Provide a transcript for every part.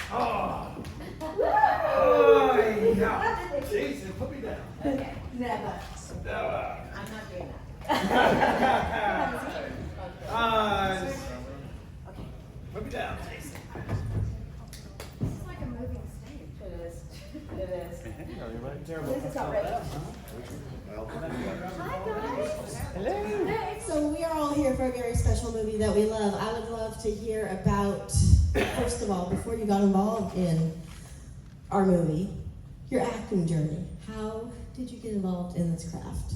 Oh. Oh, yeah. Jason, put me down. Okay, never. Debra. I'm not doing that. Okay. Okay. Put me down, Jason. This is like a moving stage. It is. It is. This is not ready. Hi guys. Hello. Hey, so we are all here for a very special movie that we love. I would love to hear about, first of all, before you got involved in our movie, your acting journey. How did you get involved in this craft?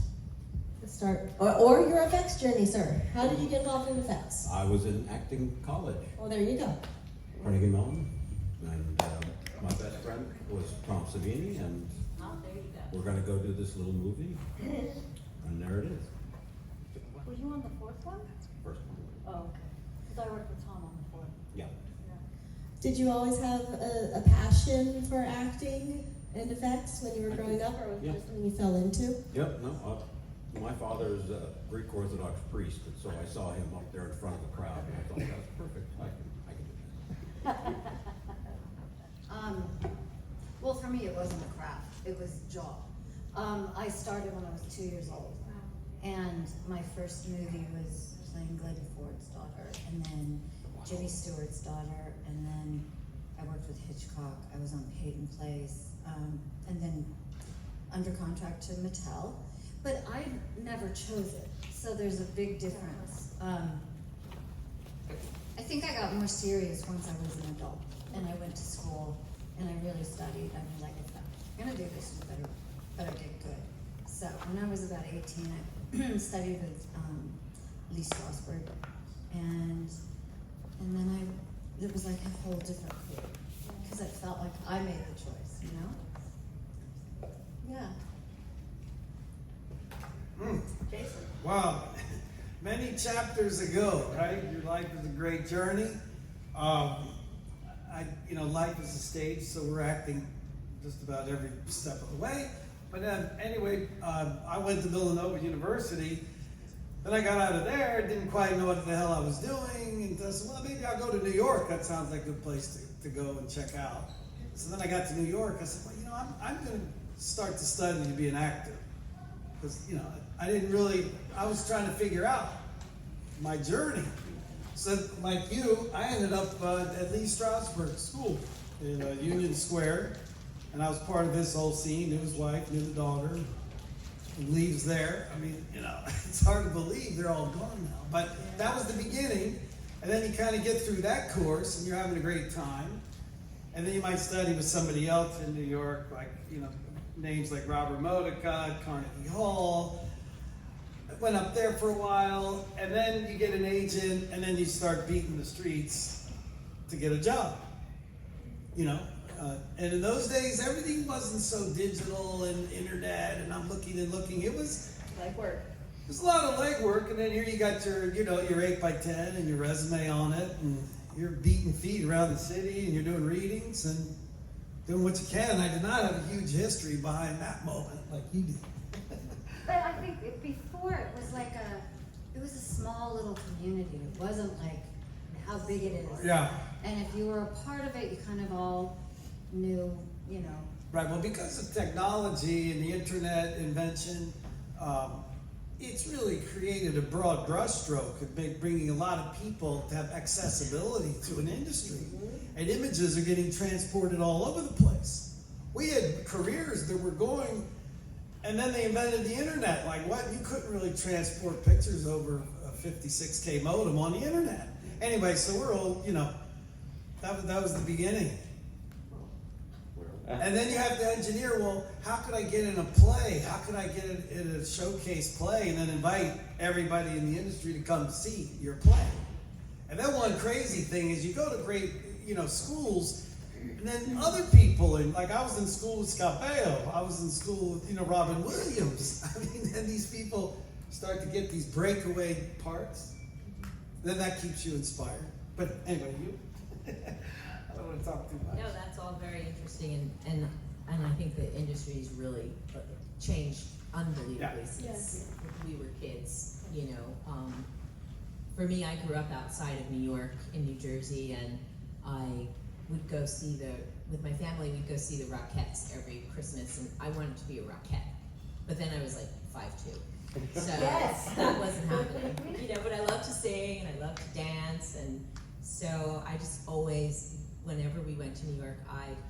Let's start, or your effects journey, sir. How did you get involved in effects? I was in acting college, Well, there you go. Carnegie Mellon, and my best friend was Tom Savini, and Oh, there you go. we're going to go do this little movie, and there it is. Were you on the fourth one? First one. Oh, okay. Because I worked with Tom on the fourth. Yeah. Did you always have a passion for acting and effects when you were growing up, or was it Yeah. just something you fell into? Yep, no, my father's a Greek Orthodox priest, and so I saw him up there in front of the crowd, and I thought, that's perfect, I can do that. Well, for me, it wasn't a craft, it was a job. I started when I was 2 years old, and my first movie was playing Gladys Ford's daughter, and then Jimmy Stewart's daughter, and then I worked with Hitchcock. I was on Peyton Place, and then under contract to Mattel, but I never chose it, so there's a big difference. I think I got more serious once I was an adult, and I went to school, and I really studied. I mean, like, if I'm gonna do this, you better get good. So when I was about 18, I studied with Lee Strasberg, and then it was like a whole different career, because I felt like I made the choice, you know? Yeah. Jason. Wow. Many chapters ago, right? Your life is a great journey. Life is a stage, so we're acting just about every step of the way. But anyway, I went to Villanova University. Then I got out of there, didn't quite know what the hell I was doing, and I said, well, maybe I'll go to New York. That sounds like a good place to go and check out. So then I got to New York. I said, well, I'm going to start to study to be an actor. Because, I was trying to figure out my journey. So, like you, I ended up at Lee Strasberg School in Union Square, and I was part of his whole scene. Knew his wife, knew the daughter, and Lee's there. I mean, it's hard to believe they're all gone now. But that was the beginning, and then you kind of get through that course, and you're having a great time. And then you might study with somebody else in New York, like, names like Robert Modica at Carnegie Hall. I went up there for a while, and then you get an agent, and then you start beating the streets to get a job. And in those days, everything wasn't so digital and internet, and I'm looking and looking. It was Like work. a lot of legwork, and then here you got your 8x10 and your resume on it, and you're beating feet around the city, and you're doing readings and doing what you can. I did not have a huge history behind that moment like you did. But I think before it was like it was a small little community. It wasn't like how big it is. Yeah. And if you were a part of it, you kind of all knew, Right, well, because of technology and the internet invention, it's really created a broad brushstroke of bringing a lot of people to have accessibility to an industry. And images are getting transported all over the place. We had careers that were going, and then they invented the internet. Like what? You couldn't really transport pictures over a 56K modem on the internet. Anyway, so we're all, that was the beginning. And then you have to engineer, well, how could I get in a play? How could I get in a showcase play and then invite everybody in the industry to come see your play? And then one crazy thing is you go to great, schools, and then other people, like I was in school with Scott Baio, I was in school with, Robin Williams. I mean, and these people start to get these breakaway parts. Then that keeps you inspired. But anyway, you... I don't want to talk too much. No, that's all very interesting, and I think the industry's really changed unbelievably since we were kids. For me, I grew up outside of New York in New Jersey, and I would go see with my family, we'd go see the Rockettes every Christmas, and I wanted to be a Rockette. But then I was like 5'2". So Yes. that wasn't happening. You know, but I love to sing and I love to dance, and so I just always, whenever we went to New York,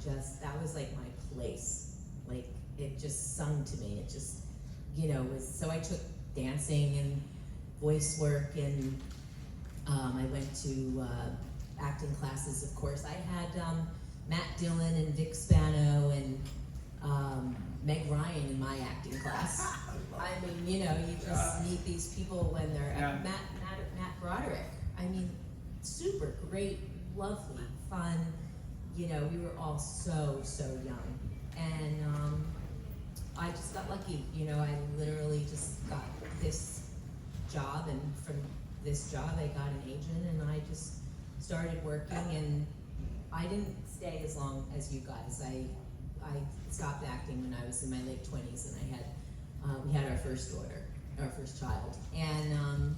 that was like my place. Like, it just sung to me. It just, you know, so I took dancing and voice work, and I went to acting classes, of course. I had Matt Dillon and Vic Spano and Meg Ryan in my acting class. I mean, you know, you just meet these people when they're Matt Broderick. I mean, super great, lovely, fun. You know, we were all so young, and I just got lucky. You know, I literally just got this job, and from this job I got an agent, and I just started working, and I didn't stay as long as you guys. I stopped acting when I was in my late 20s, and I had we had our first daughter, our first child, and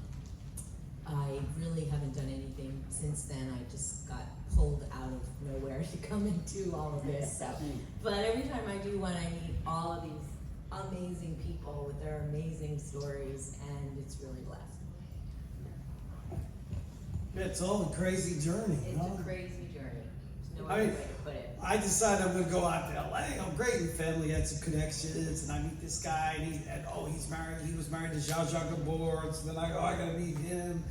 I really haven't done anything since then. I just got pulled out of nowhere to come and do all of this stuff. But every time I do one, I meet all of these amazing people with their amazing stories, and it's really blessed. It's all a crazy journey. It's huh? a crazy journey. There's no I other mean, way to put it. I decided I'm gonna go out to LA. I'm great in family, had some connections, and I meet this guy, and he's married. He was married to Zsa Zsa Gabor. So then I go, I gotta meet him.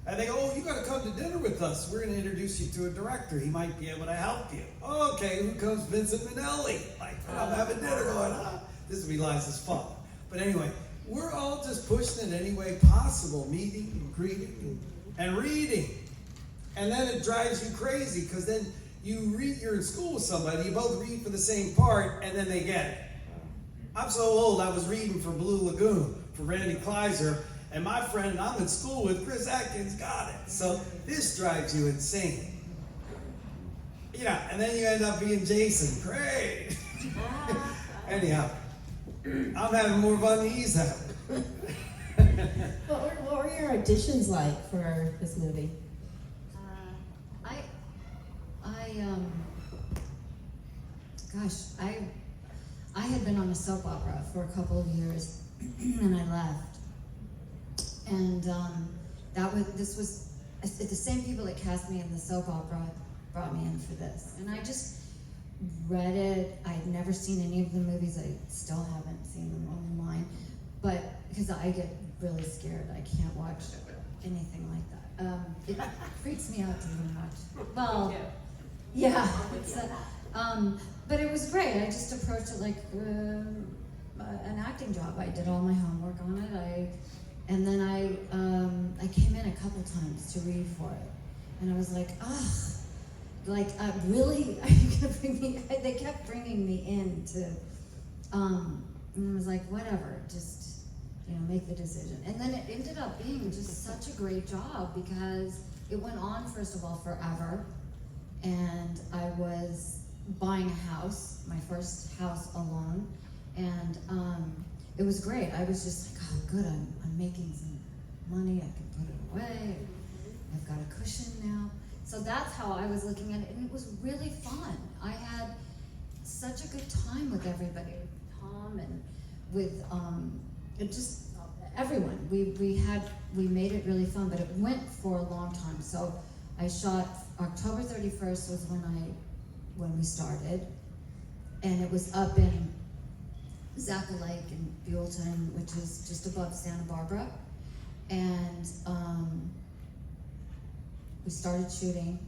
And they go, oh, you gotta come to dinner with us. We're gonna introduce you to a director. He might be able to help you. Okay, who comes? Vincent Minnelli. Like, I'm having dinner going, this will be Liza's fun. But anyway, we're all just pushing it any way possible, meeting and greeting and reading. And then it drives you crazy, because then you're in school with somebody, you both read for the same part, and then they get it. I'm so old, I was reading for Blue Lagoon, for Randy Kleiser, and my friend I'm in school with, Chris Atkins, got it. So this drives you insane. Yeah, and then you end up being Jason. Great. Anyhow, I'm having more fun than he's having. What were your auditions like for this movie? I had been on a soap opera for a couple of years, and I left. And this was the same people that cast me in the soap opera brought me in for this. And I just read it. I'd never seen any of the movies. I still haven't seen them online. But because I get really scared, I can't watch anything like that. It freaks me out to even watch. Well, yeah. But it was great. I just approached it like an acting job. I did all my homework on it. And then I came in a couple times to read for it, and I was like, really? Are you gonna bring me? They kept bringing me in to, and I was like, whatever, just make the decision. And then it ended up being just such a great job, because it went on, first of all, forever, and I was buying a house, my first house alone, and it was great. I was just like, oh, good, I'm making some money, I can put it away, I've got a cushion now. So that's how I was looking at it, and it was really fun. I had such a good time with everybody, with Tom and with just everyone. We made it really fun, but it went for a long time. So I shot, October 31st was when we started, and it was up in Zaca Lake in Buellton, which is just above Santa Barbara. And we started shooting,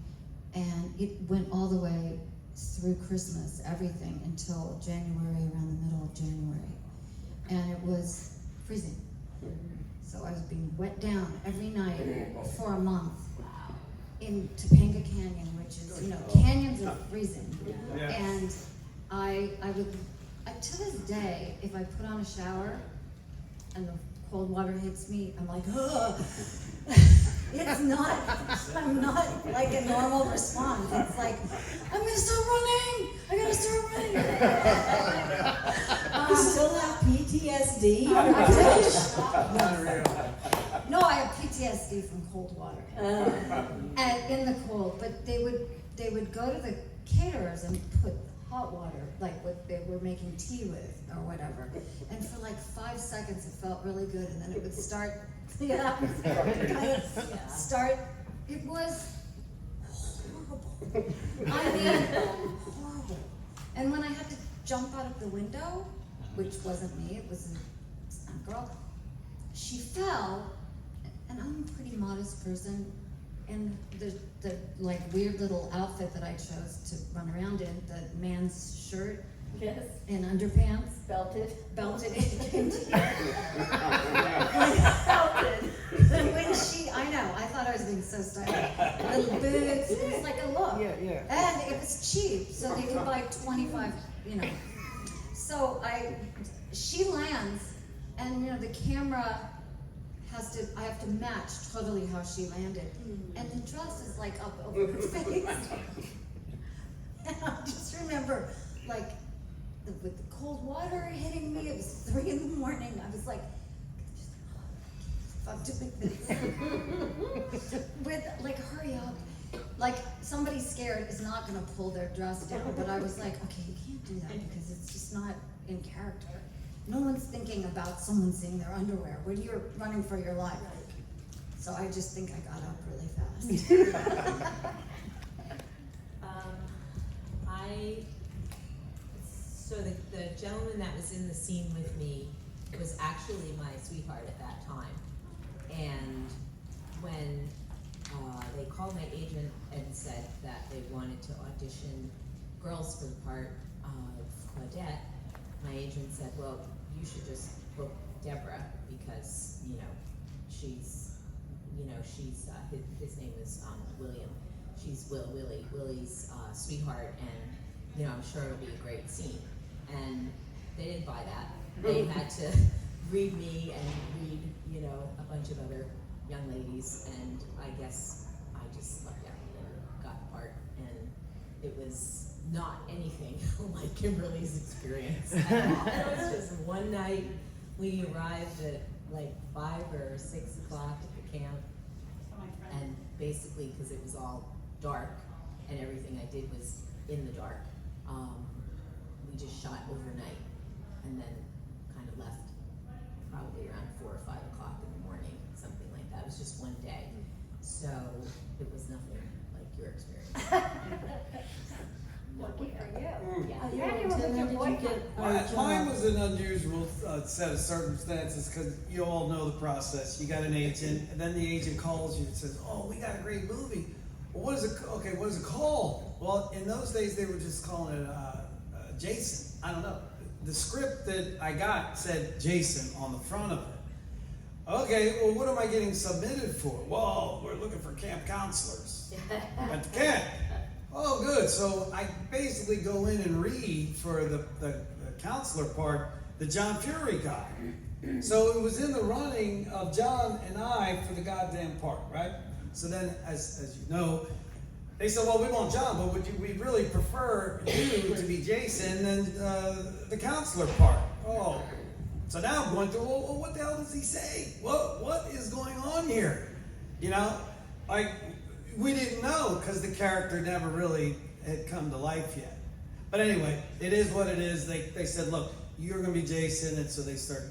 and it went all the way through Christmas, everything, until January, around the middle of January. And it was freezing. So I was being wet down every night for a month in Topanga Canyon, which is, canyons are freezing. Yeah. And I would, to this day, if I put on a shower and the cold water hits me, I'm like, ugh. I'm not like a normal response. It's like, I'm gonna start running! I gotta start running! You still have PTSD? No, I have PTSD from cold water. And in the cold, but they would go to the caterers and put hot water, like what they were making tea with or whatever. And for like 5 seconds it felt really good, and then it would start, start, it was horrible. I mean, horrible. And when I had to jump out of the window, which wasn't me, it was a girl, she fell, and I'm a pretty modest person, and the like weird little outfit that I chose to run around in, the man's shirt Yes. and underpants, Belted. belted, it came to here. Belted. When she, I know, I thought I was being so stylish. Little boots, it was like a look. Yeah. And it was cheap, so they could buy 25, you know. So she lands, and you know, the camera I have to match totally how she landed. And the dress is like up over her face. And I just remember, like, with the cold water hitting me, it was 3 in the morning. I was like, I'm doing this. With, like, hurry up. Like, somebody scared is not gonna pull their dress down, but I was like, okay, you can't do that because it's just not in character. No one's thinking about someone seeing their underwear when you're running for your life. So I just think I got up really fast. So the gentleman that was in the scene with me was actually my sweetheart at that time. And when they called my agent and said that they wanted to audition girls for the part of Claudette, my agent said, well, you should just book Debra because, his name is William. She's Willie's sweetheart, and, I'm sure it'll be a great scene. And they didn't buy that. They had to read me and read, a bunch of other young ladies, and I guess I just lucked out and got the part, and it was not anything like Kimberly's experience at all. It was just one night. We arrived at like 5 or 6 o'clock at the camp, and basically because it was all dark and everything I did was in the dark, we just shot overnight and then kind of left probably around 4 or 5 o'clock in the morning, something like that. It was just one day, so it was nothing like your experience. Lucky for you. Yeah. And you were with your boyfriend. Mine was an unusual set of circumstances because you all know the process. You got an agent, and then the agent calls you and says, "Oh, we got a great movie. Well, what is it? Okay, what is it called?" Well, in those days they were just calling it Jason. I don't know. The script that I got said Jason on the front of it. Okay, well, what am I getting submitted for? Well, we're looking for camp counselors at the camp. Oh, good. So I basically go in and read for the counselor part the John Fury guy. So it was in the running of John and I for the goddamn part, right? So then, as you know, they said, well, we want John, but we'd really prefer you to be Jason than the counselor part. Oh, so now I'm going through, well, what the hell does he say? What is going on here? We didn't know because the character never really had come to life yet. But anyway, it is what it is. They said, look, you're going to be Jason, and so they start,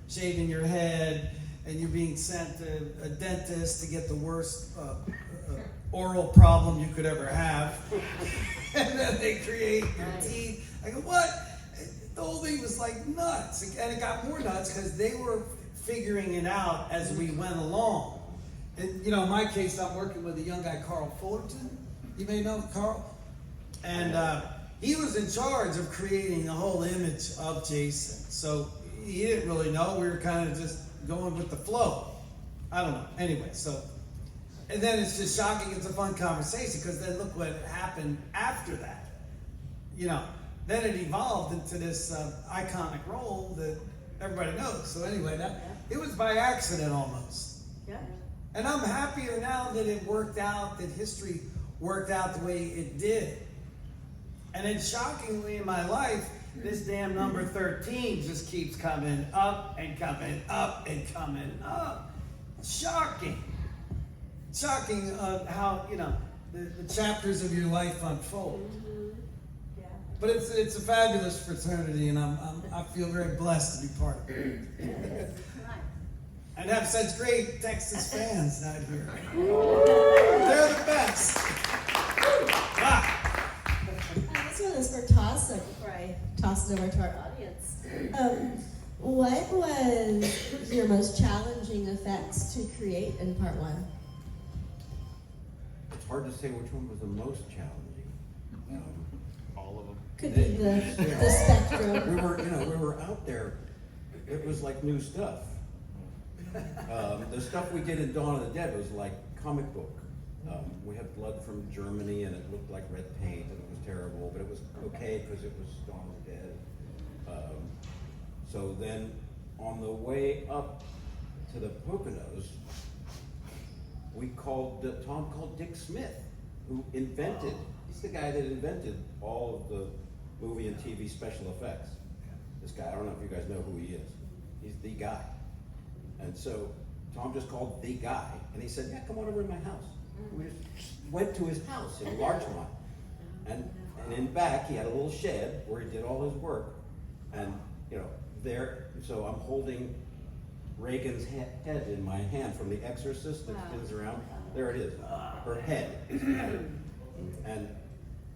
shaving your head, and you're being sent to a dentist to get the worst oral problem you could ever have. And then they create your teeth. I go, what? The whole thing was like nuts. And it got more nuts because they were figuring it out as we went along. And, in my case, I'm working with a young guy, Carl Fullerton. You may know Carl. And he was in charge of creating the whole image of Jason. So he didn't really know. We were kind of just going with the flow. I don't know. Anyway, and then it's just shocking. It's a fun conversation because then look what happened after that. Then it evolved into this iconic role that everybody knows. So anyway, it was by accident almost. Yeah. And I'm happier now that it worked out, that history worked out the way it did. And then shockingly in my life, this damn number 13 just keeps coming up and coming up and coming up. Shocking. Shocking how, the chapters of your life unfold. But it's a fabulous fraternity, and I feel very blessed to be part of it. And have such great Texas fans out here. They're the best. Ah. This one is for Taso before I toss it over to our audience. What was your most challenging effects to create in part one? It's hard to say which one was the most challenging. All of them. Could be the spectrum. We were out there. It was like new stuff. The stuff we did in Dawn of the Dead was like comic book. We had blood from Germany, and it looked like red paint, and it was terrible, but it was okay because it was Dawn of the Dead. So then, on the way up to the Poconos, Tom called Dick Smith, who invented. He's the guy that invented all of the movie and TV special effects. This guy, I don't know if you guys know who he is. He's the guy. And so Tom just called the guy, and he said, "Yeah, come on over to my house." We just went to his house in Larchmont, and in back he had a little shed where he did all his work, and there. So I'm holding Reagan's head in my hand from The Exorcist that spins around. There it is, her head. And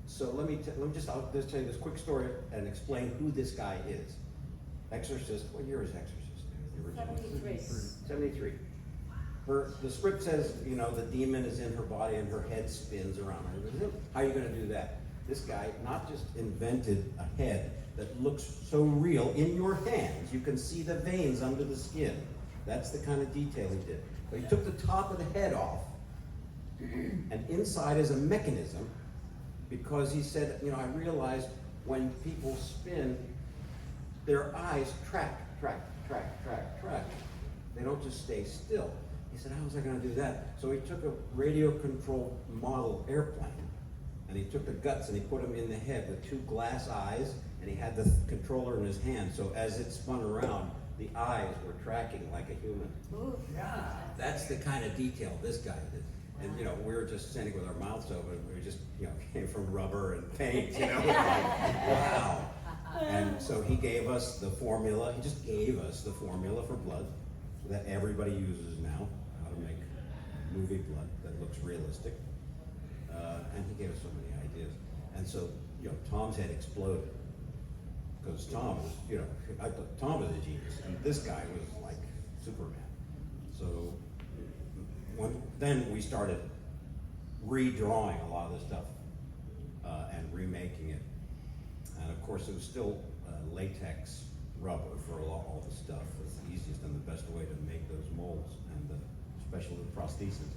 so I'll just tell you this quick story and explain who this guy is. Exorcist. What year is Exorcist? The original? 73. The script says, the demon is in her body and her head spins around. How are you going to do that? This guy not just invented a head that looks so real in your hands. You can see the veins under the skin. That's the kind of detail he did. But he took the top of the head off, and inside is a mechanism, because he said, I realized when people spin, their eyes track. They don't just stay still. He said, how was I going to do that? So he took a radio-controlled model airplane, and he took the guts and he put them in the head with two glass eyes, and he had the controller in his hand. So as it spun around, the eyes were tracking like a human. Ooh. Yeah. That's the kind of detail this guy did. And we were just standing with our mouths open. We just came from rubber and paint. Like, wow. And so he gave us the formula. He just gave us the formula for blood that everybody uses now, how to make movie blood that looks realistic. And he gave us so many ideas. And so, Tom's head exploded. Because Tom was, I thought Tom was a genius, and this guy was like Superman. So then we started redrawing a lot of this stuff and remaking it. And of course, it was still latex rubber for all the stuff. It's the easiest and the best way to make those molds, and especially the prosthesis.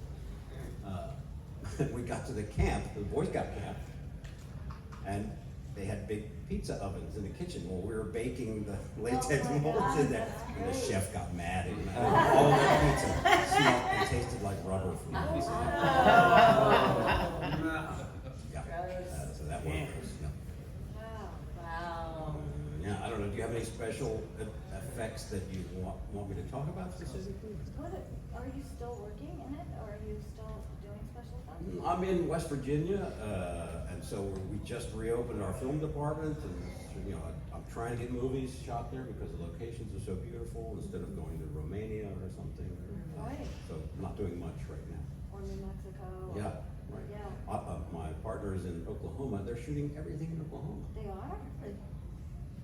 We got to the camp, the Boy Scout camp, and they had big pizza ovens in the kitchen. Well, we were baking the latex molds in there, and the chef got mad. All that pizza smelled and tasted like rubber from the pizza. So that one was, Wow. yeah, I don't know. Do you have any special effects that you want me to talk about specifically? Are you still working in it, or are you still doing special effects? I'm in West Virginia, and so we just reopened our film department, and I'm trying to get movies shot there because the locations are so beautiful instead of going to Romania or something. Right. So I'm not doing much right now. Or New Mexico? Yeah, right. Yeah. My partner is in Oklahoma. They're shooting everything in Oklahoma. They are?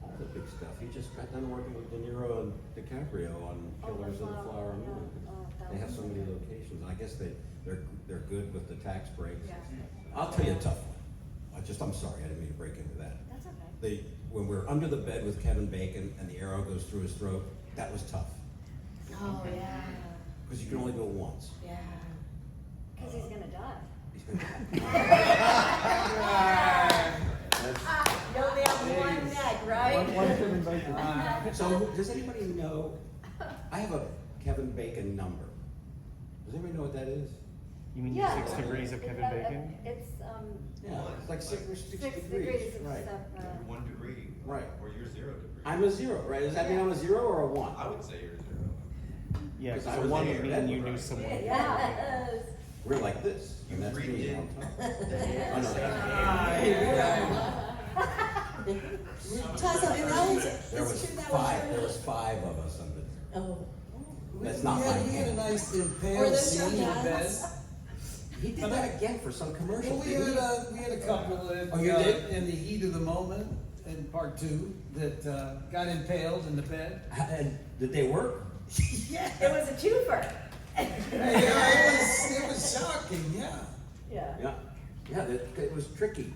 All the big stuff. He just got done working with De Niro and DiCaprio on Killers of the Flower Moon. They have so many locations. I guess they're good with the tax breaks. Yeah. I'll tell you a tough one. I'm sorry, I didn't mean to break into that. That's okay. When we're under the bed with Kevin Bacon and the arrow goes through his throat, that was tough. Oh, yeah. Because you can only do it once. Yeah. Because he's gonna die. He's gonna You only have one neck, right? So, does anybody know? I have a Kevin Bacon number. Does anybody know what that is? You mean Yeah. 6 degrees of Kevin Bacon? It's, Yeah, it's like 6 6 degrees. of Right. stuff. 1 degree. Right. Or you're 0 degree. I'm a 0, right? Does that mean I'm a 0 or a 1? I would say you're 0. Yeah, Because because I the was one there, would mean that you was knew right. someone. Yes. We're like this, and that's breathed me in. on top. Oh, no, 5 of us under there. Oh. That's not we my had a hand. nice Or impale those scene in bed. dads. He did that again for some commercial. Well, we didn't he? had a couple that, Oh, you did? in the heat of the moment in part 2 that got impaled in the bed. And did they work? Yeah. It was a twofer. It was shocking, yeah. Yeah. Yeah, yeah, it was tricky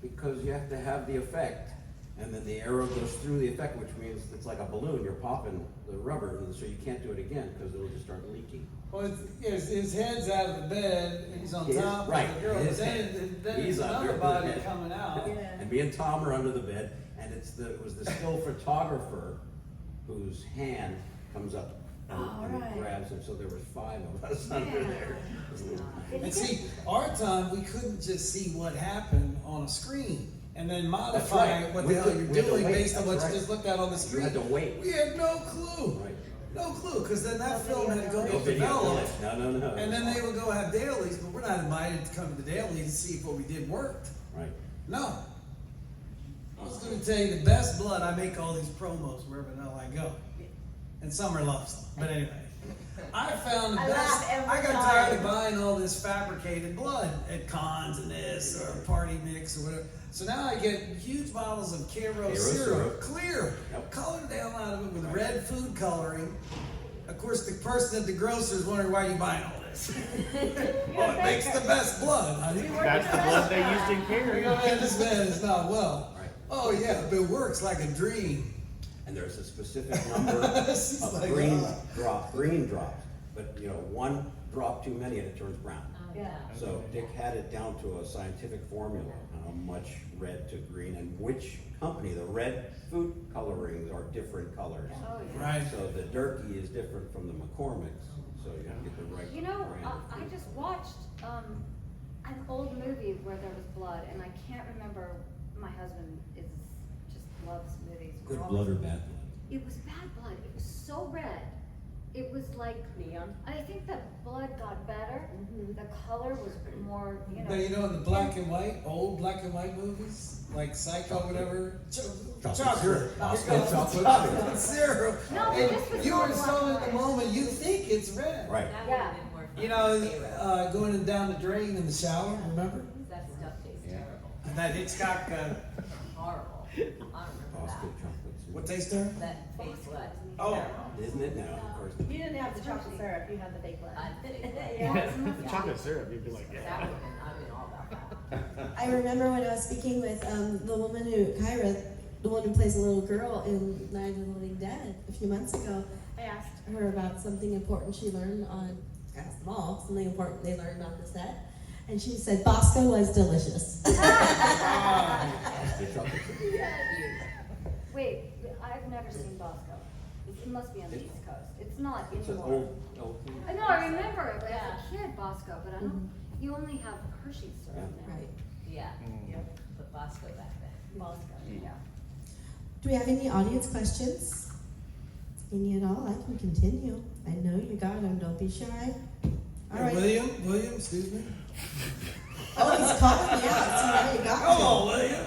because you have to have the effect, and then the arrow goes through the effect, which means it's like a balloon. You're popping the rubber, and so you can't do it again because it'll just start leaking. Well, his head's out of the bed, and he's on His- top right, of the girl, his but head. then He's there's under another the body bed. coming out. Yeah. And me and Tom are under the bed, and it was the still photographer whose hand comes up and right. grabs him. So there was 5 of us under there. And see, our time, we couldn't just see what happened on a screen and then modify right. what We the hell had you're to doing wait. based on what That's you right. just looked at on the screen. had to wait. We had no clue. Right. No clue, because then that film had to go No get video developed. village. No. And then they would go have dailies, but we're not invited to come to the dailies to see if what we did worked. Right. No. I was going to tell you the best blood. I make all these promos wherever the hell I go. And Summer loves them. But anyway, I found the I best. laugh every I got time. tired of buying all this fabricated blood at cons and this or party mix or whatever. So now I get huge bottles of Karo syrup, clear, Yep. colored the hell out of it with red food coloring. Of course, the person at the grocer is wondering why you buying all this. Well, it makes the best blood, honey. That's the blood they used in Carrie. Oh, man, this man is not well. Right. Oh yeah, but it works like a dream. And there's a specific number She's of like, green "Ah." drops. But one drop too many and it turns brown. Yeah. So Dick had it down to a scientific formula on how much red to green and which company. The red food colorings are different colors. Oh, yeah. Right. So the Durkee is different from the McCormick's. So you have to get the right You know, brand. of I food. just watched an old movie where there was blood, and I can't remember. My husband just loves movies. We're Good always- blood or bad blood? It was bad blood. It was so red. It was like Neon. I think the blood got better. The color was more, But in the black and white, old black and white movies, like Psycho, whatever. Chocolate syrup. Chocolate Chocolate syrup. No, And this was you all were black so and in the white. moment, you think it's red. Right. That would Yeah. have been more fun. Going down the drain in the shower, remember? That stuff tastes terrible. And that Hitchcock, Horrible. I don't remember Oscar that. chocolate syrup. what taste there? That fake blood. Oh. Terrible. Isn't it now? Of course. You didn't have the chocolate syrup. You had the fake blood. I'm kidding. The chocolate syrup, you'd be like, That yeah. would have been, I'd been all about that. I remember when I was speaking with the woman Kyra, the one who plays a little girl in Night of the Living Dead a few months ago. I asked her about something important she learned on, asked them all, something important they learned on the set. And she said Bosco was delicious. Oscar chocolate syrup. Wait, I've never seen Bosco. It must be on the East Coast. It's not It's an anymore. old thing. I know, I remember it as Yeah. a kid, Bosco, but I don't. You only have Hershey's syrup now. Right. Yeah, Mm. yep, but Bosco back then. Bosco, yeah. Do we have any audience questions? Any at all? I can continue. I know you got them. Don't be shy. All right. William, excuse me. Oh, he's calling me out. So now you got Come me. on, William.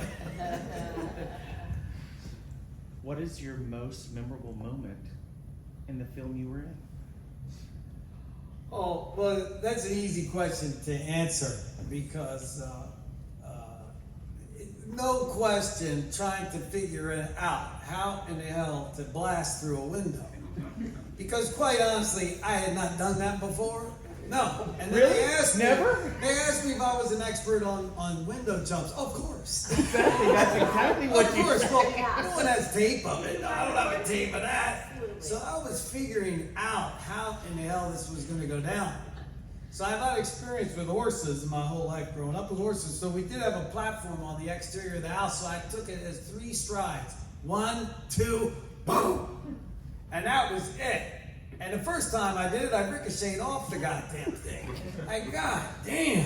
What is your most memorable moment in the film you were in? Oh, well, that's an easy question to answer because no question trying to figure it out how in the hell to blast through a window. Because quite honestly, I had not done that before. No. And then Really? they asked me, Never? They asked me if I was an expert on window jumps. Of course. Exactly, that's exactly what Of you course, well, Yeah. no one has tape of it. No, I don't have a tape of that. So I was figuring out how in the hell this was going to go down. So I've had experience with horses in my whole life growing up with horses. So we did have a platform on the exterior of the house. So I took it as 3 strides. 1, 2, boom. And that was it. And the first time I did it, I ricocheted off the goddamn thing. Like, god damn.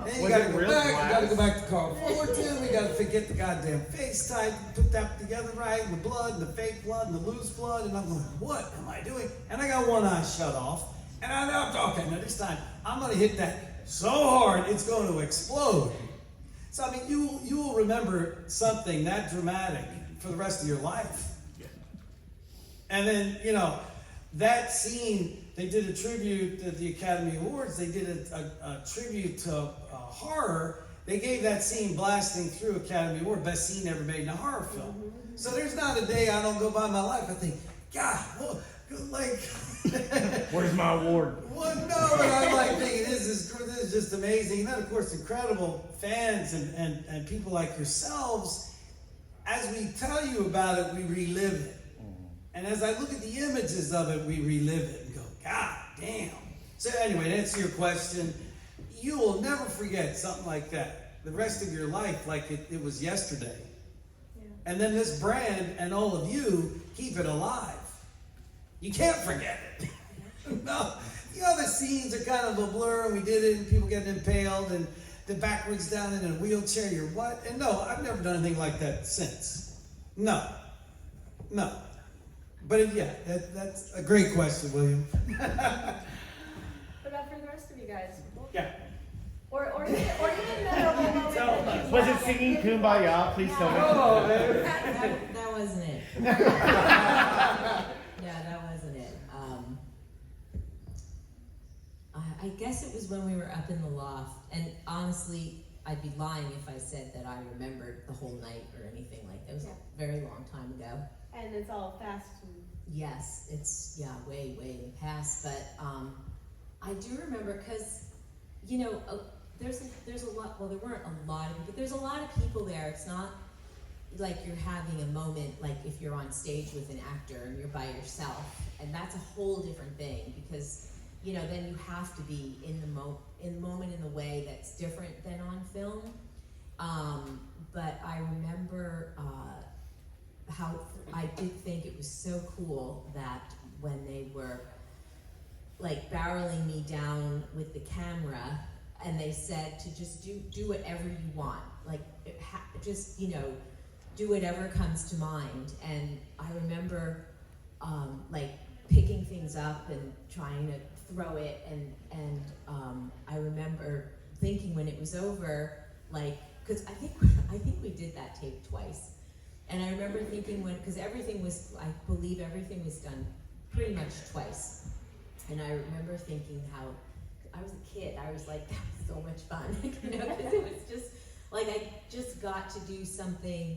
Then you Was gotta it go real back, you gotta glass? go back to Carl Fullerton, we gotta forget the goddamn face type, put that together right, and the blood, and the fake blood, and the loose blood, and I'm going, what am I doing? And I got one eye shut off, and I know, okay, now this time, I'm gonna hit that so hard, it's going to explode. So, I mean, you will remember something that dramatic for the rest of your life. And then, you know, that scene, they did a tribute at the Academy Awards. They did a tribute to horror. They gave that scene blasting through Academy Award, best scene ever made in a horror film. So there's not a day I don't go by my life I think, God, well, like, Where's my award? well, no, but I'm like thinking, this is just amazing. And then, of course, incredible fans and people like yourselves. As we tell you about it, we relive it. And as I look at the images of it, we relive it and go, God damn. So anyway, to answer your question, you will never forget something like that the rest of your life, like it was yesterday. Yeah. And then this brand and all of you keep it alive. You can't forget it. No, the other scenes are kind of a blur, and we did it, and people getting impaled, and the backwards down in a wheelchair, you're what? And no, I've never done anything like that since. No. But yeah, that's a great question, William. What about for the rest of you guys? Yeah. Or even memorable moment. that you Was it have singing that- Kumbaya? Please tell me. Oh, man. That wasn't it. Yeah, that wasn't it. I guess it was when we were up in the loft, and honestly, I'd be lying if I said that I remembered the whole night or anything like that. It was Yeah. a very long time ago. And it's all fast and Yes, it's way in the past, but I do remember because you know there's a lot. Well, there weren't a lot of, but there's a lot of people there. It's not like you're having a moment like if you're on stage with an actor and you're by yourself, and that's a whole different thing because you know then you have to be in the moment in a way that's different than on film. But I remember. How I did think it was so cool that when they were like barreling me down with the camera and they said to just do whatever you want, like just you know do whatever comes to mind. And I remember like picking things up and trying to throw it, and I remember thinking when it was over, like because I think we did that take twice. And I remember thinking because everything was, I believe everything was done pretty much twice. And I remember thinking how, I was a kid, I was like, that was so much fun, you know, because it was just, like I just got to do something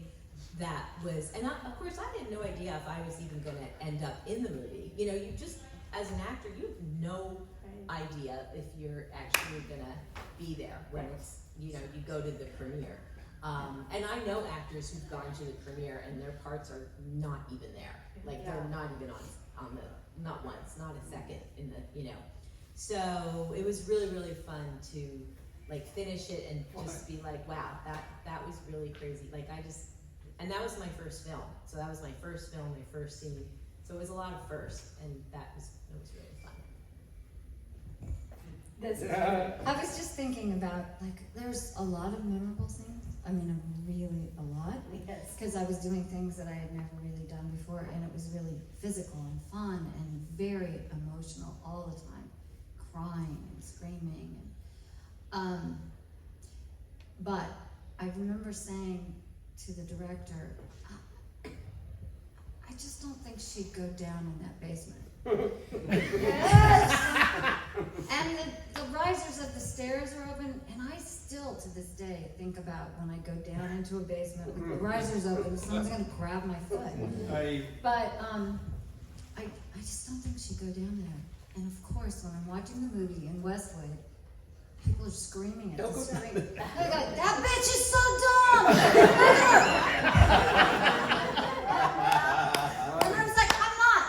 that was, and of course I had no idea if I was even gonna end up in the movie. You know, you just, as an actor, you have no idea if you're actually gonna be there when it's, you know, you go to the premiere. And I know actors who've gone to the premiere and their parts are not even there. Like they're not even on the, not once, not a second in the, you know. So it was really fun to like finish it and just be like, wow, that was really crazy. Like and that was my first film. So that was my first film, my first scene. So it was a lot of firsts, and it was really fun. I was just thinking about, like, there's a lot of memorable things. I mean, really a lot. Yes. Because I was doing things that I had never really done before, and it was really physical and fun and very emotional all the time, crying and screaming. But I remember saying to the director, I just don't think she'd go down in that basement. Yes! And the risers of the stairs are open, and I still to this day think about when I go down into a basement with the risers open, someone's gonna grab my foot. But I just don't think she'd go down there. And of course, when I'm watching the movie in Westwood, people are screaming at the screen. They go, that bitch is so dumb! And I was like, I'm not!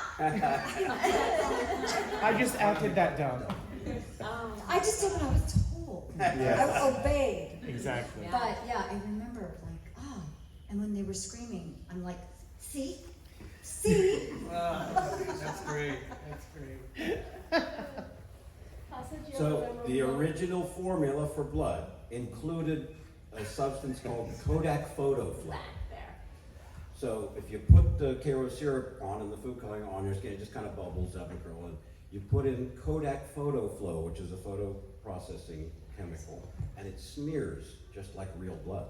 I just acted that dumb. I just did what I was told. Yes. I obeyed. Exactly. Yeah. But yeah, I remember like, oh, and when they were screaming, I'm like, see? That's great. That's great. Taso, do you have a So memorable the moment? original formula for blood included a substance called Kodak photo flow. There. So if you put the Karo syrup on and the food coloring on your skin, it just kind of bubbles up and curls. You put in Kodak photo flow, which is a photo processing chemical, and it smears just like real blood.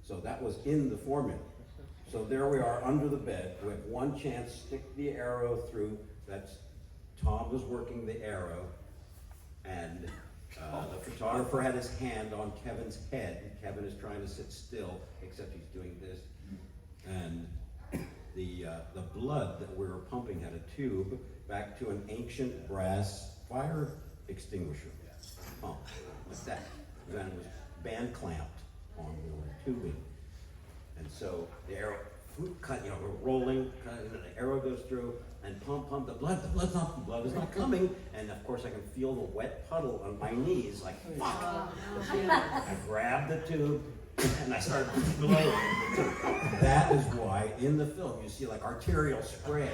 So that was in the formula. So there we are under the bed. We have one chance, stick the arrow through. That's, Tom was working the arrow, and the photographer had his hand on Kevin's head. Kevin is trying to sit still, except he's doing this. And the blood that we were pumping had a tube back to an ancient brass fire extinguisher pump, like that. Then it was band clamped on the tubing. And so the arrow, cut, you know, we're rolling, and the arrow goes through, and pump, the blood is not coming. And of course I can feel the wet puddle on my knees, like, fuck. I grabbed the tube, and I started blowing. That is why in the film you see like arterial spray.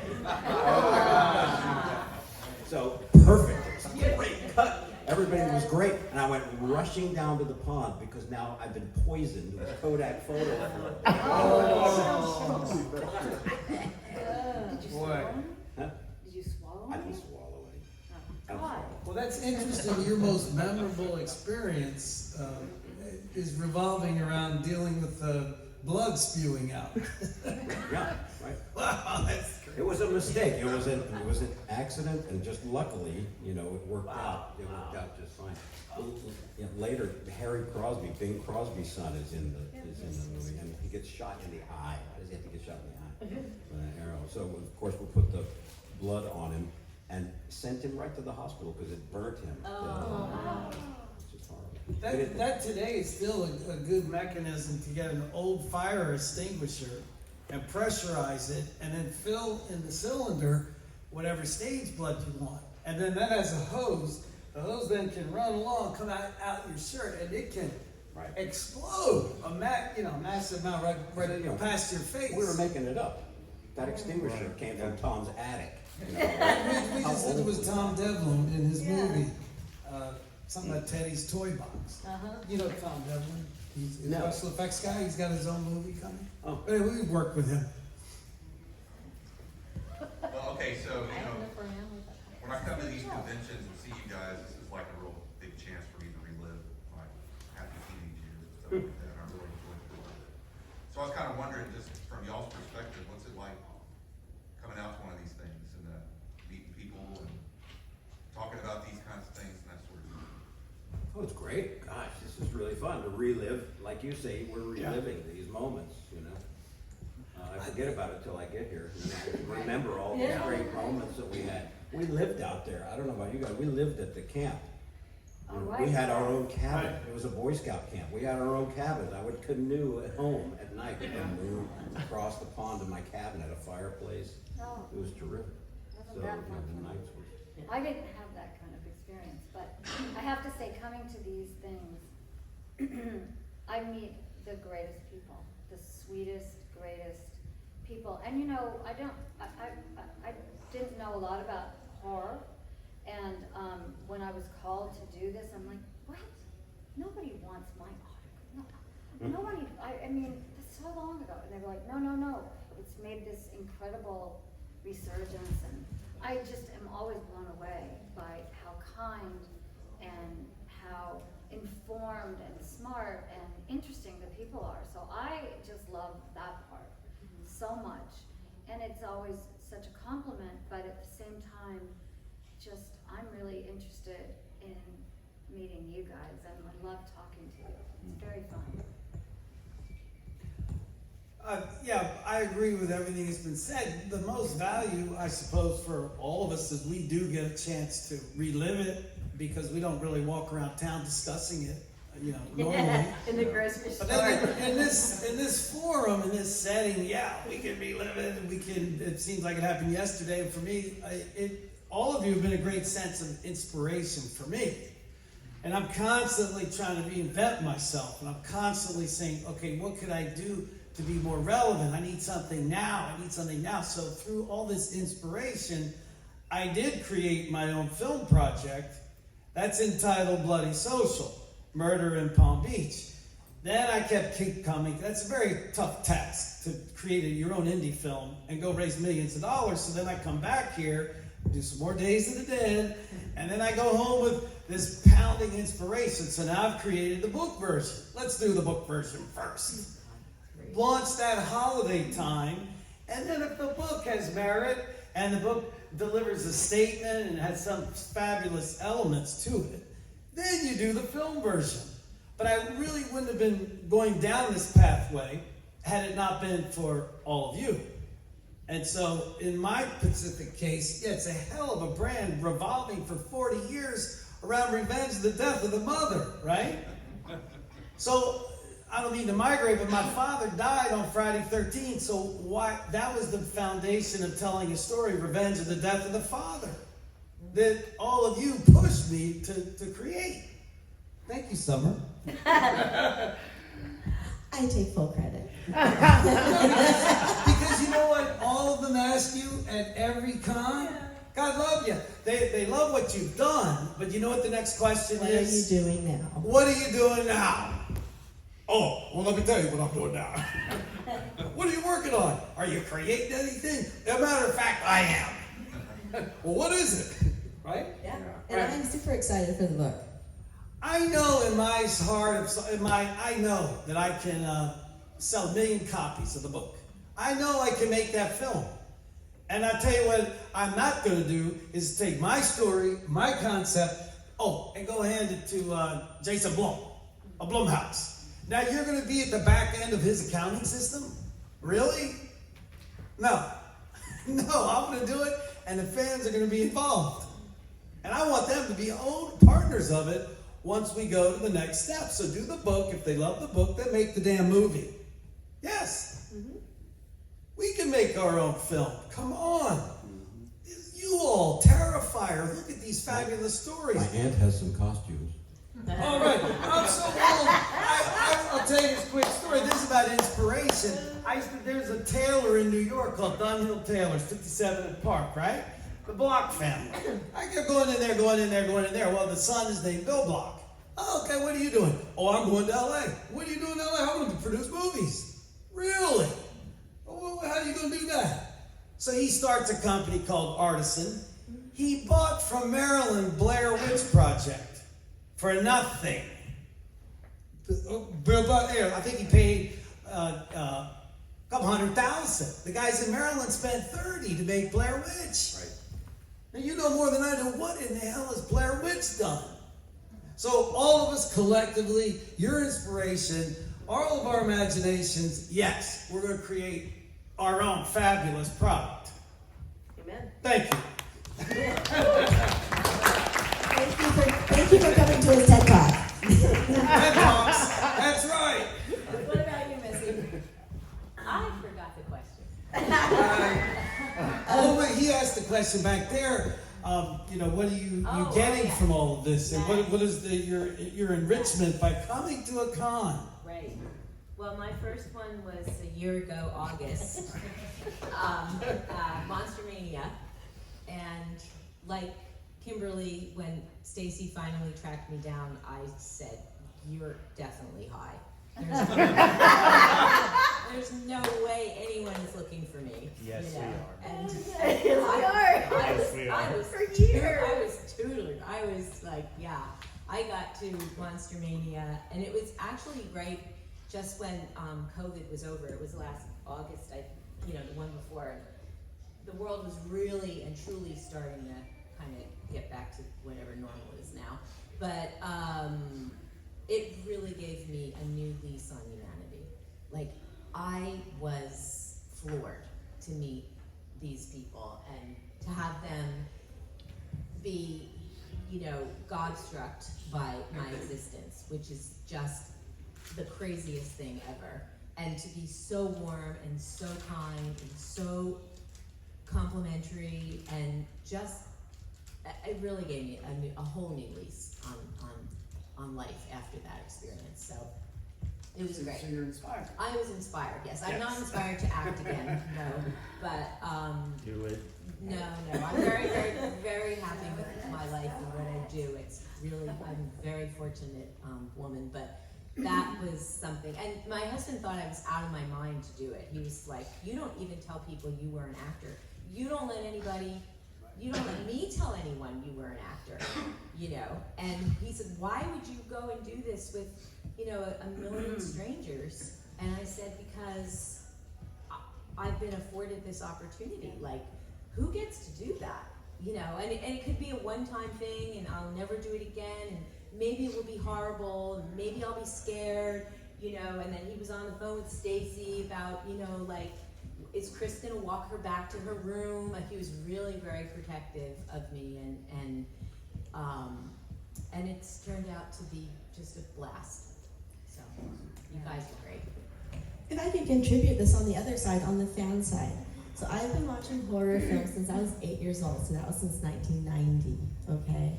So perfect, it was great cut. Everybody was great, and I went rushing down to the pond because now I've been poisoned with Kodak photo. Did you Boy. swallow him? Huh? Did you swallow I him? didn't swallow any. I God. don't swallow. Well, that's interesting. Your most memorable experience is revolving around dealing with the blood spewing out. Yeah, right. Wow, that's great. It was a mistake. It was an accident, and just luckily, you know, it worked out. It worked out just fine. You know, later, Harry Crosby, Bing Crosby's son, is in the movie, and he gets shot in the eye. Why does he have to get shot in the eye with an arrow? So of course we put the blood on him and sent him right to the hospital because it burnt him. It's just horrible. That today is still a good mechanism to get an old fire extinguisher and pressurize it, and then fill in the cylinder whatever stage blood you want. And then that has a hose. The hose then can run along, come out your shirt, and it can Right. explode a massive amount right past your face. We were making it up. That extinguisher came from Tom's attic. You know, We just said it was Tom Devlin in his Yeah. movie, something about Teddy's Toy Box. You know Tom Devlin? He's a No. special effects guy. He's got his own movie coming. Oh. But anyway, we worked with him. Well, okay, so, I you don't know, know for him with that. when I come to these conventions and see you guys, this is like a real big chance for me to relive my happy teenage years and stuff like that. And I really enjoyed it quite a bit. So I was kind of wondering, just from y'all's perspective, what's it like coming out to one of these things and meeting people and talking about these kinds of things and that sort of thing? Oh, it's great. Gosh, this is really fun to relive. Like you say, we're reliving these moments, you know. I forget about it till I get here. You know, I remember all these great moments that we had. We lived out there. I don't know about you guys. We lived at the camp. Oh, We right. had our own cabin. Right. It was a Boy Scout camp. We had our own cabins. I would canoe at home at night and move across the pond to my cabin at a fireplace. Oh, It was terrific. wasn't So, that you know, fun? the nights was. I didn't have that kind of experience, but I have to say, coming to these things, I meet the greatest people, the sweetest, greatest people. And you know, I didn't know a lot about horror, and when I was called to do this, I'm like, what? Nobody wants my autograph. No, nobody. I mean, that's so long ago, and they were like, no. It's made this incredible resurgence, and I just am always blown away by how kind and how informed and smart and interesting the people are. So I just love that part so much. And it's always such a compliment, but at the same time, just I'm really interested in meeting you guys, and I love talking to you. It's very fun. Yeah, I agree with everything that's been said. The most value, I suppose, for all of us is we do get a chance to relive it because we don't really walk around town discussing it, you know, normally. In the grocery But store. then in this forum, in this setting, yeah, we can relive it. And it seems like it happened yesterday. And for me, all of you have been a great sense of inspiration for me. And I'm constantly trying to reinvent myself. And I'm constantly saying, okay, what could I do to be more relevant? I need something now. So through all this inspiration, I did create my own film project that's entitled Bloody Social, Murder in Palm Beach. Then I keep coming. That's a very tough task to create your own indie film and go raise millions of dollars. So then I come back here, do some more Days of the Dead, and then I go home with this pounding inspiration. So now I've created the book version. Let's do the book version first. launch that holiday time, and then if the book has merit and the book delivers a statement and has some fabulous elements to it, then you do the film version. But I really wouldn't have been going down this pathway had it not been for all of you. And so in my specific case, yeah, it's a hell of a brand revolving for 40 years around revenge of the death of the mother, right? So I don't mean to migrate, but my father died on Friday 13th, so why? That was the foundation of telling a story, revenge of the death of the father, that all of you pushed me to create. Thank you, Summer. I take full credit. Because you know what all of them ask you at every con? God love you. They love what you've done, but you know what the next question What is? are you doing now? What are you doing now? Oh, well, let me tell you what I'm doing now. What are you working on? Are you creating anything? As a matter of fact, I am. Well, what is it? Right? Yeah. And I'm super excited for the book. I know in my heart, I know that I can sell 1 million copies of the book. I know I can make that film. And I tell you what I'm not going to do is take my story, my concept, and go hand it to Jason Blum, a Blumhouse. Now you're going to be at the back end of his accounting system? Really? No. No, I'm going to do it, and the fans are going to be involved. And I want them to be own partners of it once we go to the next step. So do the book. If they love the book, then make the damn movie. Yes. Mm-hmm. We can make our own film. Come on. Mm-hmm. You all, Terrifier, look at these fabulous stories. My aunt has some costumes. All right, I'm so old. I'll tell you this quick story. This is about inspiration. There's a tailor in New York called Dunhill Tailors, 57 and Park, right? The Block family. I kept going in there. Well, the son is named Bill Block. Oh, okay, what are you doing? Oh, I'm going to LA. What are you doing in LA? I'm going to produce movies. Really? Well, how are you going to do that? So he starts a company called Artisan. He bought from Maryland Blair Witch Project. For nothing. I think he paid a couple $100,000. The guys in Maryland spent $30,000 to make Blair Witch. Right. Now you know more than I do. What in the hell has Blair Witch done? So all of us collectively, your inspiration, all of our imaginations, yes, we're going to create our own fabulous product. Amen. Thank you. Thank you for coming to his TED Talk. TED Talks, that's right. What about you, Missy? I forgot the question. But he asked the question back there. What are you getting from all of this, and what is your enrichment by coming to a con? Right. Well, my first one was a year ago, August, Monster Mania, and like Kimberly, when Stacy finally tracked me down, I said, "You're definitely high. There's no way anyone is looking for me." Yes, we are. And Yes, we are. I was tutored. I was like, yeah. I got to Monster Mania, and it was actually right just when COVID was over. It was last August, the one before. The world was really and truly starting to kind of get back to whatever normal is now. But it really gave me a new lease on humanity. Like, I was floored to meet these people and to have them be, God-struck by my existence, which is just the craziest thing ever. And to be so warm and so kind and so complimentary, and just, it really gave me a whole new lease on life after that experience. So it was great. So you're inspired. I was inspired, yes. I'm not inspired to act again, no. But Do it. no. I'm very, very, very happy with my life and what I do. It's really, I'm a very fortunate woman, but that was something. And my husband thought I was out of my mind to do it. He was like, "You don't even tell people you were an actor. You don't let me tell anyone you were an actor," And he said, "Why would you go and do this with, a million strangers And I said, because I've been afforded this opportunity. Like, who gets to do that? You know, and it could be a one-time thing, and I'll never do it again, and maybe it will be horrible, and maybe I'll be scared, you know. And then he was on the phone with Stacy about, you know, like, is Chris gonna walk her back to her room? Like, he was really very protective of me, and it's turned out to be just a blast. So, you guys are great. If I could contribute this on the other side, on the fan side. So I've been watching horror films since I was 8 years old, so that was since 1990, okay?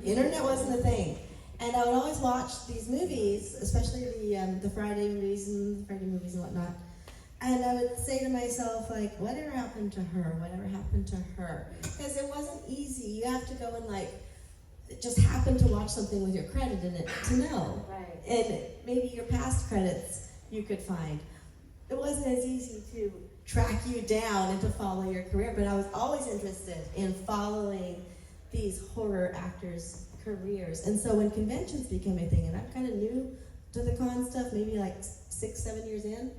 Internet wasn't a thing. And I would always watch these movies, especially the Friday movies and whatnot. And I would say to myself, like, whatever happened to her? Whatever happened to her? Because it wasn't easy. You have to go and, like, just happen to watch something with your credit in it to know. Right. And maybe your past credits you could find. It wasn't as easy to track you down and to follow your career, but I was always interested in following these horror actors' careers. And so when conventions became a thing, and I'm kind of new to the con stuff, maybe like 6-7 years in,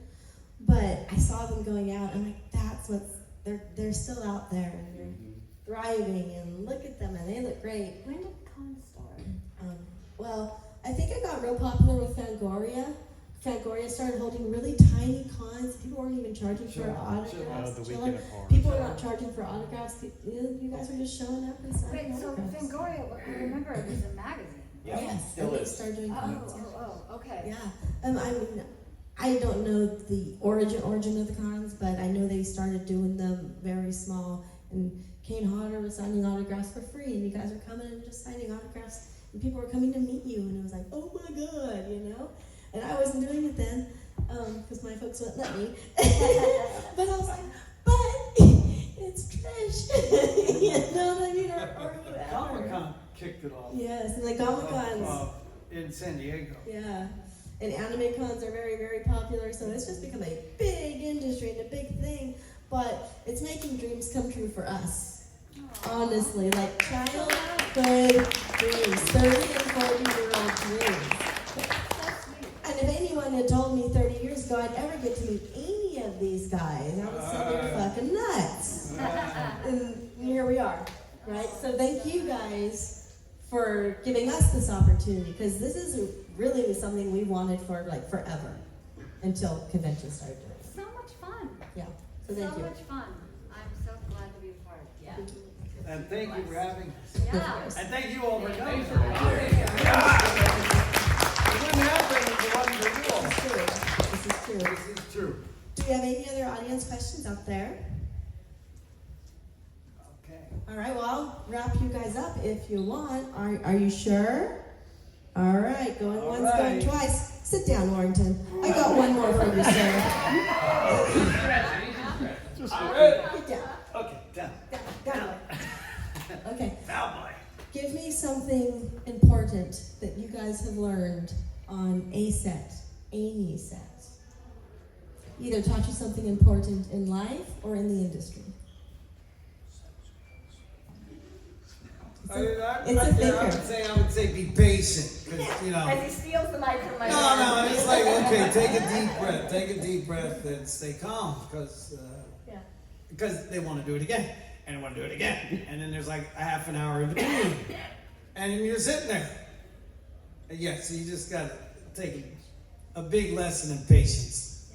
but I saw them going out, and like, that's what they're still out there, and they're thriving, and look at them, and they look great. When did con start? Well, I think I got real popular with Fangoria. Fangoria started holding really tiny cons. People weren't even charging for autographs. The Chiller. weekend of horror. People were not charging for autographs. You guys were just showing up and signing Wait, so autographs. Fangoria, I remember it was a magazine. Yeah, Yes, still and they is. started doing cons. Okay. Yeah. I mean, I don't know the origin of the cons, but I know they started doing them very small. And Kane Hodder was signing autographs for free, and you guys were coming and just signing autographs, and people were coming to meet you, and it was like, oh my God, you know? And I wasn't doing it then, because my folks wouldn't let me. But I was like, but it's Trish. You know what I mean? Or whoever. Comic-Con kicked it off. Yes, and the Comic-Cons. In San Diego. Yeah. And anime cons are very, very popular, so it's just become a big industry and a big thing. But it's making dreams come true for us. Honestly, like childhood dreams, 30 and 40-year-old dreams. And if anyone had told me 30 years ago I'd ever get to meet any of these guys, I would say they're fucking nuts. And here we are, right? So thank you guys for giving us this opportunity, because this is really something we wanted for like forever, until conventions started doing it. So much fun. Yeah, so thank you. So much fun. I'm so glad to be a part. Yeah. And thank you for having us. Yeah. And thank you all for coming. Thanks for coming. It wouldn't happen if it wasn't for you all. This is true. This is true. This is true. Do we have any other audience questions out there? Okay. All right, well, I'll wrap you guys up if you want. Are you sure? All right, going All once, right. going twice. Sit down, Warrington. I got one more for you, sir. Get down. Okay, down. Down. Okay. Down, boy. Give me something important that you guys have learned on a set, any set. Either taught you something important in life or in the industry. I would say be patient, because, you know. As he steals the mic from my No, it's like, okay, take a deep breath and stay calm, because they want to do it again, and they want to do it again, and then there's like a half an hour in between, and then you're sitting there. And yeah, so you just got to take a big lesson in patience.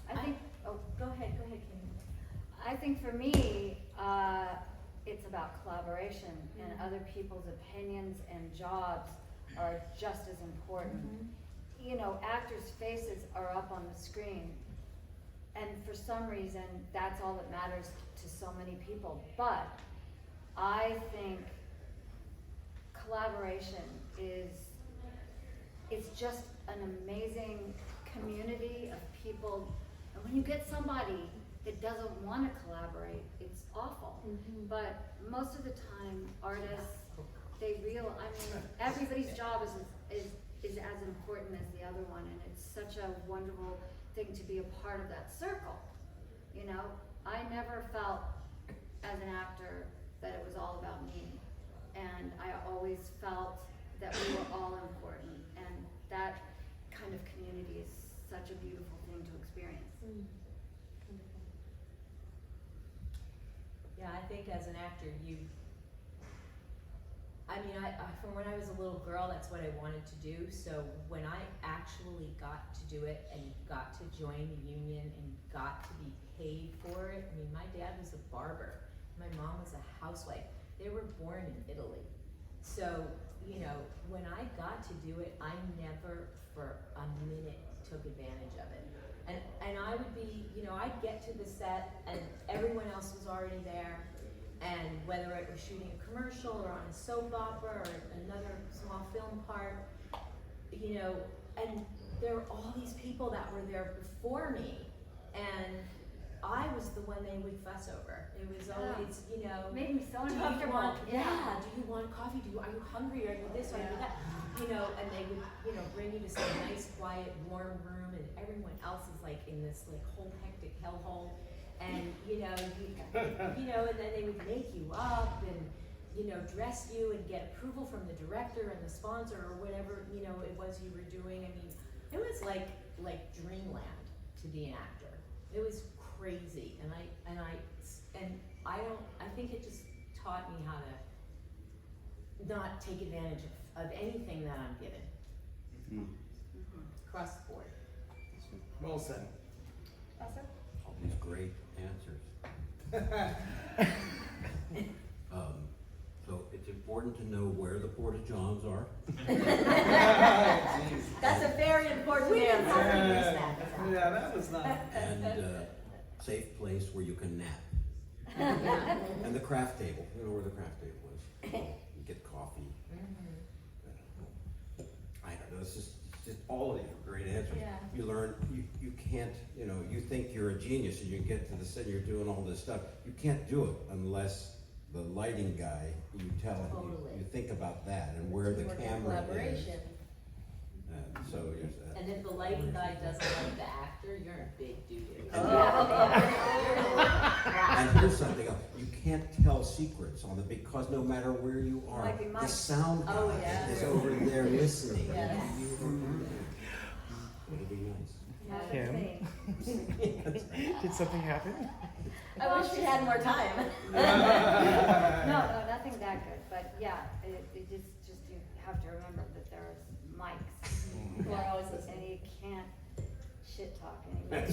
I think, Go ahead, Kim. I think for me, it's about collaboration, and other people's opinions and jobs are just as important. You know, actors' faces are up on the screen, and for some reason, that's all that matters to so many people. But I think collaboration is just an amazing community of people. And when you get somebody that doesn't want to collaborate, it's awful. But most of the time, artists, everybody's job is as important as the other one, and it's such a wonderful thing to be a part of that circle. You know, I never felt as an actor that it was all about me, and I always felt that we were all important, and that kind of community is such a beautiful thing to experience. Yeah, I think as an actor, from when I was a little girl, that's what I wanted to do. So when I actually got to do it and got to join the union and got to be paid for it, I mean, my dad was a barber, my mom was a housewife. They were born in Italy. So, you know, when I got to do it, I never for a minute took advantage of it. And I would be, you know, I'd get to the set and everyone else was already there. And whether it was shooting a commercial or on a soap opera or another small film part, you know, and there were all these people that were there before me, and I was the one they would fuss over. It was always, you know, Made me so do you uncomfortable. want, do you want coffee? Are you hungry? Are you this? Are you that? You know, and they would, you know, bring you to some nice, quiet, warm room, and everyone else is like in this like whole hectic hellhole. And you know, and then they would make you up and, you know, dress you and get approval from the director and the sponsor or whatever, you know, it was you were doing. I mean, it was like dreamland to be an actor. It was crazy, and I think it just taught me how to not take advantage of anything that I'm given. Across the board. Well said. Awesome. All these great answers. So it's important to know where the porta johns are. That's a very important answer. Yeah, that was not. And safe place where you can nap. And the craft table, you know where the craft table is. You get coffee. I don't know, it's just all of these are great answers. Yeah. You learn, you can't, you know, you think you're a genius and you get to the set, you're doing all this stuff. You can't do it unless the lighting guy, you tell him, Totally. you think about that and where the Work in camera is. collaboration. And so there's that. And if the lighting guy doesn't like the actor, you're in big doo-doo. And here's something else, you can't tell secrets on because no matter where you are, Might be the Mike. sound guy Oh, yeah. is over there listening. Yes. Would it be nice? Yeah, that's Kim? me. Did something happen? I wish we had more time. No, nothing that good, but yeah, it just you have to remember that there's mics who are always listening, and you can't shit talk anymore.